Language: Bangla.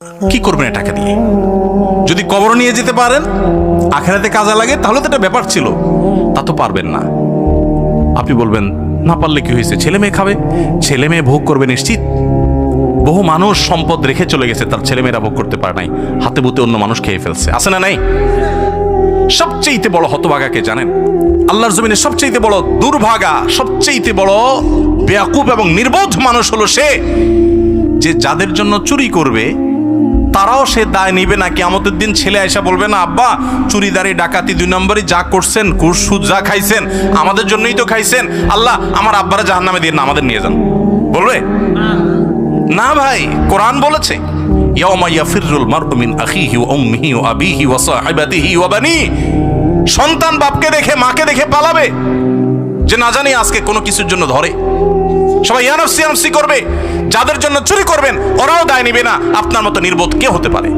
কি করবেন এই টাকা দিয়ে? যদি কবর নিয়ে যেতে পারেন, আখেরাতে কাজে লাগে, তাহলে তো একটা ব্যাপার ছিল। তা তো পারবেন না। আপনি বলবেন না পারলে কি হয়েছে, ছেলে মেয়ে খাবে, ছেলে মেয়ে ভোগ করবে নিশ্চিত। বহু মানুষ সম্পদ রেখে চলে গেছে, তার ছেলে মেয়েরা ভোগ করতে পারে নাই, হাতে বুতে অন্য মানুষ খেয়ে ফেলছে, আছে না নাই? সবচেয়ে বড় হতভাগাকে জানেন? আল্লাহর জমিনে সবচেয়ে বড় দুর্ভাগা, সবচেয়ে বড় বেয়াকুব এবং নির্বোধ মানুষ হলো সে, যে যাদের জন্য চুরি করবে তারাও সে দায় নিবে না। কিয়ামতের দিন ছেলে আয়সা বলবে না, আব্বা চুরিদারি ডাকাতি 2 নম্বরই যা করছেন, ঘুষ সুদ যা খাইছেন আমাদের জন্যই তো খাইছেন, আল্লাহ আমার আব্বারা জাহান্নামে দিয়ে না, আমাদের নিয়ে যান। বলবে না ভাই, কোরআন বলেছে ইয়াউমা ইয়াফিরুল মারউ মিন আখিহি ওয়া উম্মিহি ওয়া আবিহি ওয়া সাহিবাতিহি ওয়া বানিহি। সন্তান বাপকে দেখে মাকে দেখে পালাবে, যে না জানি আজকে কোনো কিছুর জন্য ধরে। সবাই ইয়ানফসি করবে। যাদের জন্য চুরি করবেন ওরাও দায় নিবে না। আপনার মতো নির্বোধ কে হতে পারে?